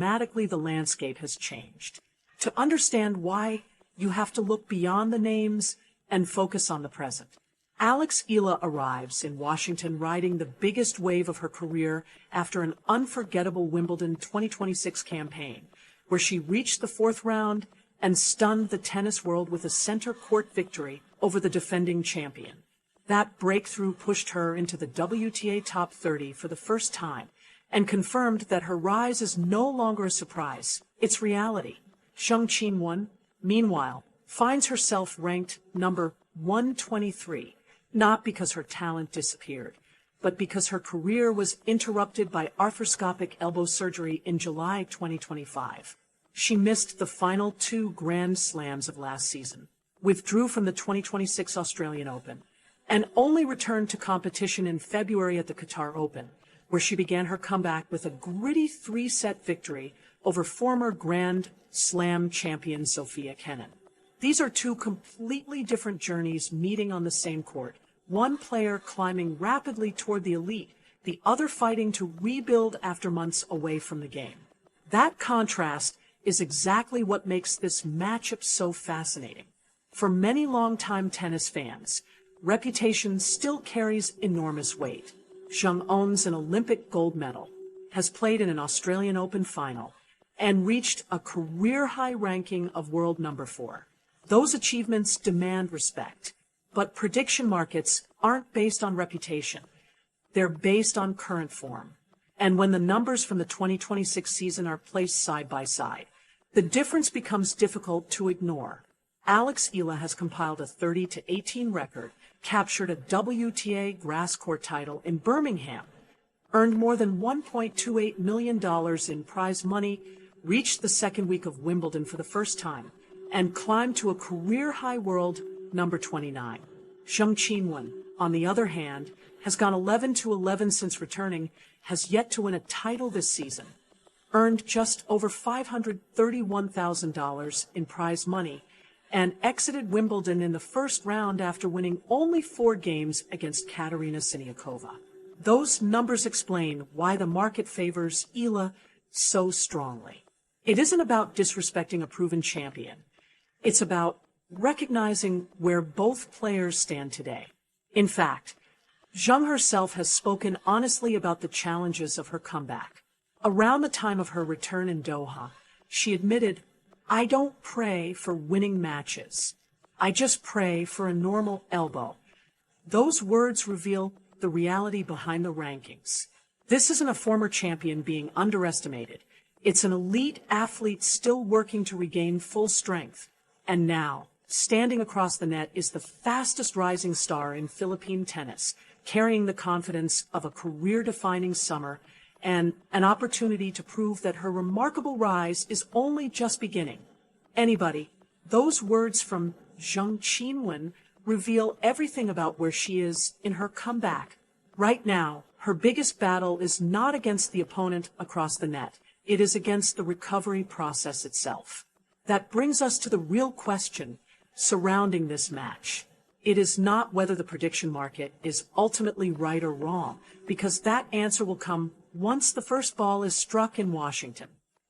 dramatically the landscape has changed. To understand why, you have to look beyond the names and focus on the present. Alex Eala arrives in Washington riding the biggest wave of her career after an unforgettable Wimbledon 2026 campaign, where she reached the fourth round and stunned the tennis world with a center court victory over the defending champion. That breakthrough pushed her into the WTA top 30 for the first time and confirmed that her rise is no longer a surprise, it's reality. Zheng Qinwen, meanwhile, finds herself ranked number 123, not because her talent disappeared, but because her career was interrupted by arthroscopic elbow surgery in July 2025. She missed the final 2 Grand Slams of last season, withdrew from the 2026 Australian Open, and only returned to competition in February at the Qatar Open, where she began her comeback with a gritty 3-set victory over former Grand Slam champion Sofia Kenin. These are 2 completely different journeys meeting on the same court, one player climbing rapidly toward the elite, the other fighting to rebuild after months away from the game. That contrast is exactly what makes this matchup so fascinating. For many longtime tennis fans, reputation still carries enormous weight. Zheng owns an Olympic gold medal, has played in an Australian Open final, and reached a career-high ranking of world number 4. Those achievements demand respect, but prediction markets aren't based on reputation. They're based on current form. And when the numbers from the 2026 season are placed side by side, the difference becomes difficult to ignore. Alex Eala has compiled a 30-18 record, captured a WTA grass court title in Birmingham, earned more than $1.28 million in prize money, reached the second week of Wimbledon for the first time, and climbed to a career-high world number 29. Zheng Qinwen, on the other hand, has gone 11-11 since returning, has yet to win a title this season, earned just over $531,000 in prize money, and exited Wimbledon in the first round after winning only 4 games against Katerina Siniakova. Those numbers explain why the market favors Eala so strongly. It isn't about disrespecting a proven champion. It's about recognizing where both players stand today. In fact, Zheng herself has spoken honestly about the challenges of her comeback. Around the time of her return in Doha, she admitted, "I don't pray for winning matches. I just pray for a normal elbow." Those words reveal the reality behind the rankings. This isn't a former champion being underestimated. It's an elite athlete still working to regain full strength. And now, standing across the net is the fastest rising star in Philippine tennis, carrying the confidence of a career-defining summer and an opportunity to prove that her remarkable rise is only just beginning. Those words from Zheng Qinwen reveal everything about where she is in her comeback. Right now, her biggest battle is not against the opponent across the net. It is against the recovery process itself. That brings us to the real question surrounding this match. It is not whether the prediction market is ultimately right or wrong, because that answer will come once the first ball is struck in Washington.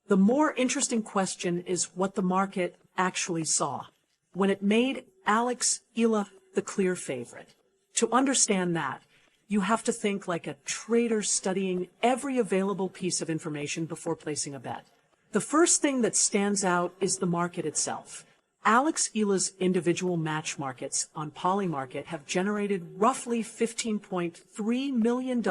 The more interesting question is what the market actually saw when it made Alex Eala the clear favorite. To understand that, you have to think like a trader studying every available piece of information before placing a bet. The first thing that stands out is the market itself. Alex Eala's individual match markets on Polymarket have generated roughly $15.3 million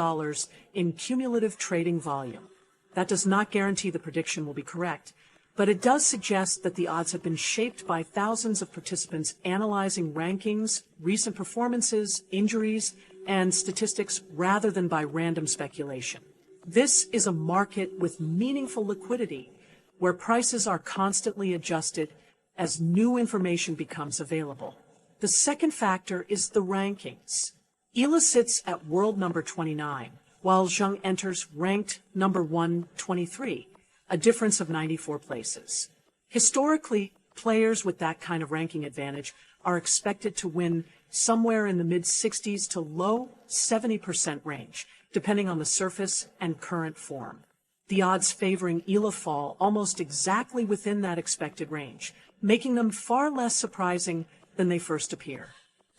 in cumulative trading volume. That does not guarantee the prediction will be correct, but it does suggest that the odds have been shaped by thousands of participants analyzing rankings, recent performances, injuries, and statistics rather than by random speculation. This is a market with meaningful liquidity, where prices are constantly adjusted as new information becomes available. The second factor is the rankings. Eala sits at world number 29, while Zheng enters ranked number 123, a difference of 94 places. Historically, players with that kind of ranking advantage are expected to win somewhere in the mid-60s to low 70% range, depending on the surface and current form. the odds favoring Eala fall almost exactly within that expected range, making them far less surprising than they first appear.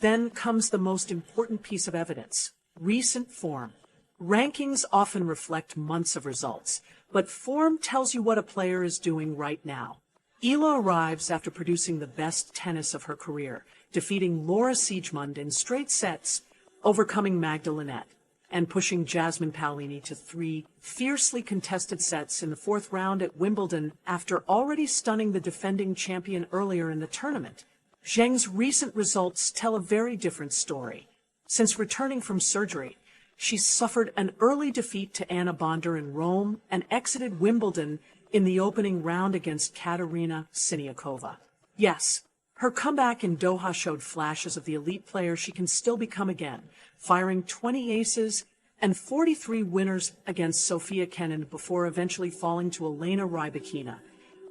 Then comes the most important piece of evidence: recent form. Rankings often reflect months of results, but form tells you what a player is doing right now. Eala arrives after producing the best tennis of her career, defeating Laura Siegemund in straight sets, overcoming Magda Linette, and pushing Jasmine Paolini to 3 fiercely contested sets in the 4th round at Wimbledon after already stunning the defending champion earlier in the tournament. Zheng's recent results tell a very different story. Since returning from surgery, she suffered an early defeat to Anna Bonder in Rome and exited Wimbledon in the opening round against Katerina Siniakova. Yes, her comeback in Doha showed flashes of the elite player she can still become again, firing 20 aces and 43 winners against Sofia Kenin before eventually falling to Elena Rybakina.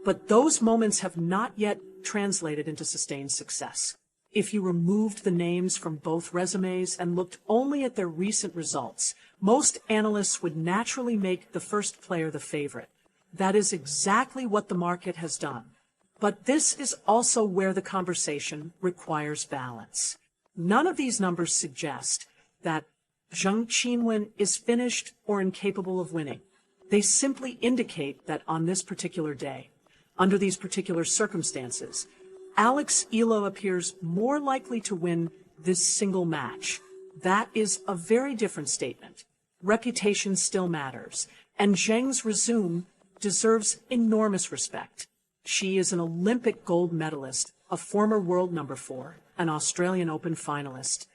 But those moments have not yet translated into sustained success. If you removed the names from both resumes and looked only at their recent results, most analysts would naturally make the first player the favorite. That is exactly what the market has done. But this is also where the conversation requires balance. None of these numbers suggest that Zheng Qinwen is finished or incapable of winning. They simply indicate that on this particular day, under these particular circumstances, Alex Eala appears more likely to win this single match. That is a very different statement. Reputation still matters, and Zheng's resume deserves enormous respect. She is an Olympic gold medalist, a former world number 4, an Australian Open finalist,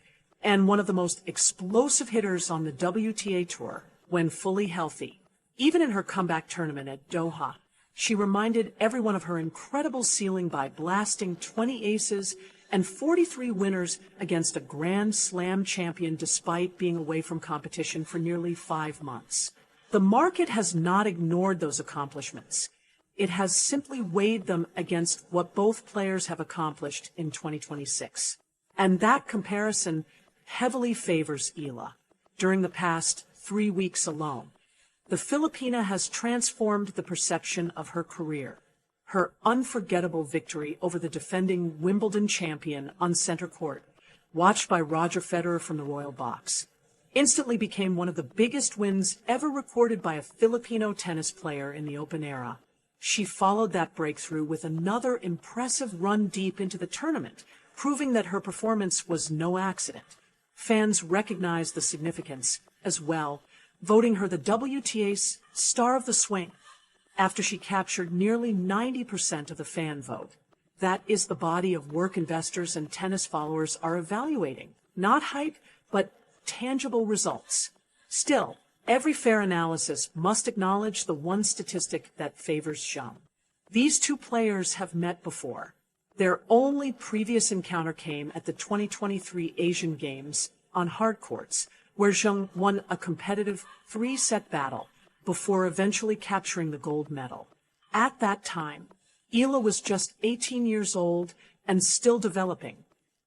and one of the most explosive hitters on the WTA Tour when fully healthy. Even in her comeback tournament at Doha, she reminded everyone of her incredible ceiling by blasting 20 aces and 43 winners against a Grand Slam champion despite being away from competition for nearly 5 months. The market has not ignored those accomplishments. It has simply weighed them against what both players have accomplished in 2026. And that comparison heavily favors Eala. During the past 3 weeks alone, the Filipina has transformed the perception of her career. Her unforgettable victory over the defending Wimbledon champion on center court, watched by Roger Federer from the Royal Box, instantly became one of the biggest wins ever recorded by a Filipino tennis player in the Open era. She followed that breakthrough with another impressive run deep into the tournament, proving that her performance was no accident. Fans recognized the significance as well, voting her the WTA's Star of the Swing after she captured nearly 90% of the fan vote. That is the body of work investors and tennis followers are evaluating. Not hype, but tangible results. Still, every fair analysis must acknowledge the one statistic that favors Zheng. These two players have met before. Their only previous encounter came at the 2023 Asian Games on hard courts, where Zheng won a competitive 3-set battle before eventually capturing the gold medal. At that time, Eala was just 18 years old and still developing,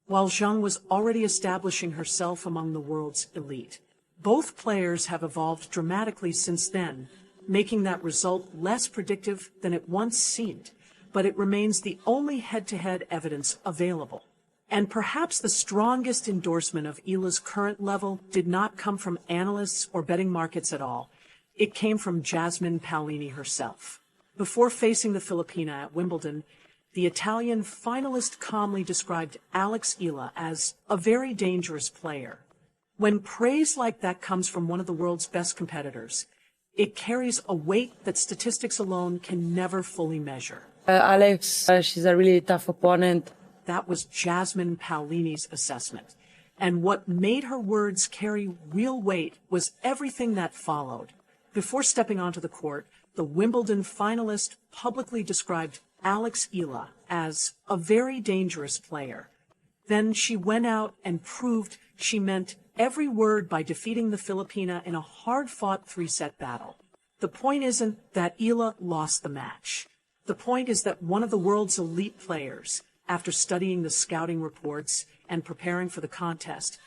while Zheng was already establishing herself among the world's elite. Both players have evolved dramatically since then, making that result less predictive than it once seemed, but it remains the only head-to-head evidence available. And perhaps the strongest endorsement of Eala's current level did not come from analysts or betting markets at all. It came from Jasmine Paolini herself. Before facing the Filipina at Wimbledon, the Italian finalist calmly described Alex Eala as a very dangerous player. When praise like that comes from one of the world's best competitors, it carries a weight that statistics alone can never fully measure. Alex, she's a really tough opponent. That was Jasmine Paolini's assessment. And what made her words carry real weight was everything that followed. Before stepping onto the court, the Wimbledon finalist publicly described Alex Eala as a very dangerous player. Then she went out and proved she meant every word by defeating the Filipina in a hard-fought 3-set battle. The point isn't that Eala lost the match. The point is that one of the world's elite players, after studying the scouting reports and preparing for the contest,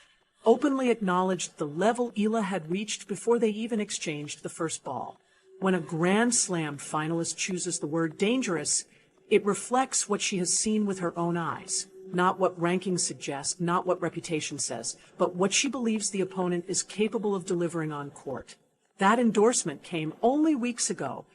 openly acknowledged the level Eala had reached before they even exchanged the first ball. When a Grand Slam finalist chooses the word dangerous, it reflects what she has seen with her own eyes. Not what rankings suggest, not what reputation says, but what she believes the opponent is capable of delivering on court. That endorsement came only weeks ago,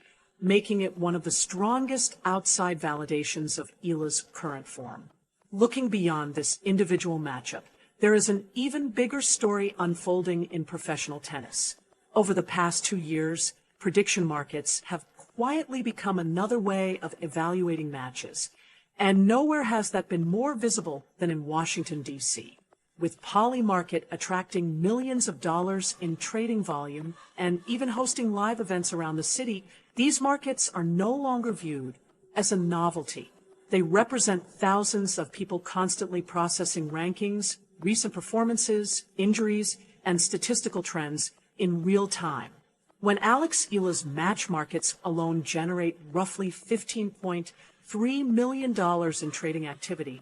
making it one of the strongest outside validations of Eala's current form. Looking beyond this individual matchup, there is an even bigger story unfolding in professional tennis. Over the past 2 years, prediction markets have quietly become another way of evaluating matches. And nowhere has that been more visible than in Washington, D.C., with Polymarket attracting millions of dollars in trading volume and even hosting live events around the city. These markets are no longer viewed as a novelty. They represent thousands of people constantly processing rankings, recent performances, injuries, and statistical trends in real time. When Alex Eala's match markets alone generate roughly $15.3 million in trading activity,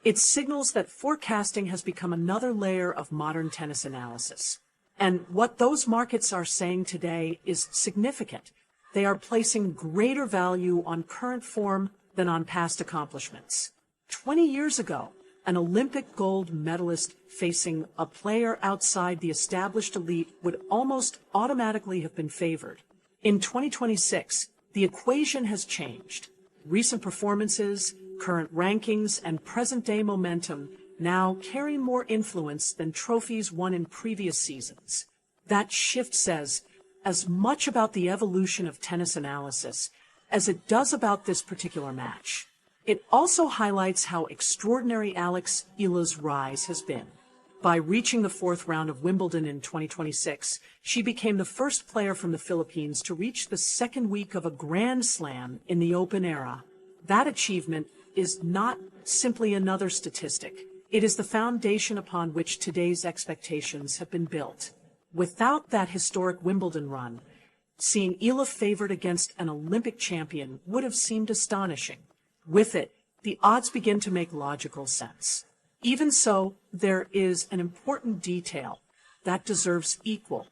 it signals that forecasting has become another layer of modern tennis analysis. And what those markets are saying today is significant. They are placing greater value on current form than on past accomplishments. 20 years ago, an Olympic gold medalist facing a player outside the established elite would almost automatically have been favored. In 2026, the equation has changed. Recent performances, current rankings, and present-day momentum now carry more influence than trophies won in previous seasons. That shift says as much about the evolution of tennis analysis as it does about this particular match. It also highlights how extraordinary Alex Eala's rise has been. By reaching the fourth round of Wimbledon in 2026, she became the first player from the Philippines to reach the second week of a Grand Slam in the Open era. That achievement is not simply another statistic. It is the foundation upon which today's expectations have been built. Without that historic Wimbledon run, seeing Eala favored against an Olympic champion would have seemed astonishing. With it, the odds begin to make logical sense. Even so, there is an important detail that deserves equal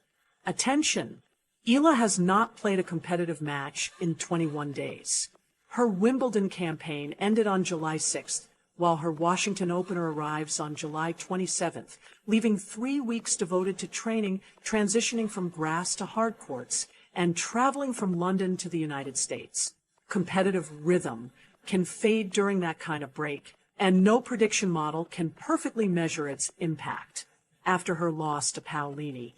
attention. Eala has not played a competitive match in 21 days. Her Wimbledon campaign ended on July 6th, while her Washington opener arrives on July 27th, leaving 3 weeks devoted to training, transitioning from grass to hard courts, and traveling from London to the United States. Competitive rhythm can fade during that kind of break, and no prediction model can perfectly measure its impact. After her loss to Paolini,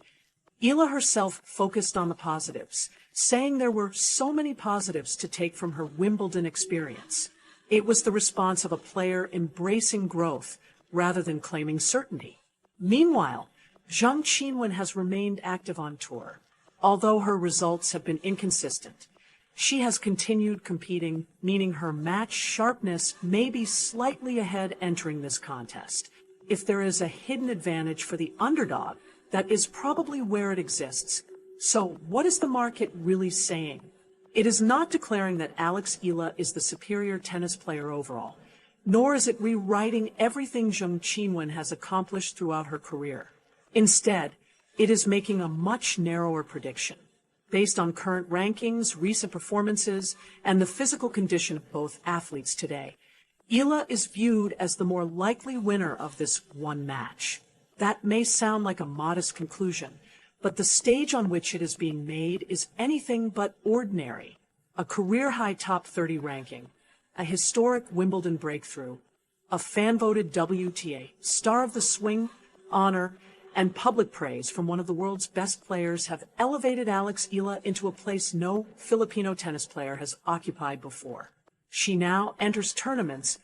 Eala herself focused on the positives, saying there were so many positives to take from her Wimbledon experience. It was the response of a player embracing growth rather than claiming certainty. Meanwhile, Zheng Qinwen has remained active on tour. Although her results have been inconsistent, she has continued competing, meaning her match sharpness may be slightly ahead entering this contest. If there is a hidden advantage for the underdog, that is probably where it exists. So what is the market really saying? It is not declaring that Alex Eala is the superior tennis player overall, nor is it rewriting everything Zheng Qinwen has accomplished throughout her career. Instead, it is making a much narrower prediction. Based on current rankings, recent performances, and the physical condition of both athletes today, Eala is viewed as the more likely winner of this one match. That may sound like a modest conclusion, but the stage on which it is being made is anything but ordinary. A career-high top 30 ranking, a historic Wimbledon breakthrough, a fan-voted WTA, star of the swing, honor, and public praise from one of the world's best players have elevated Alex Eala into a place no Filipino tennis player has occupied before. She now enters tournaments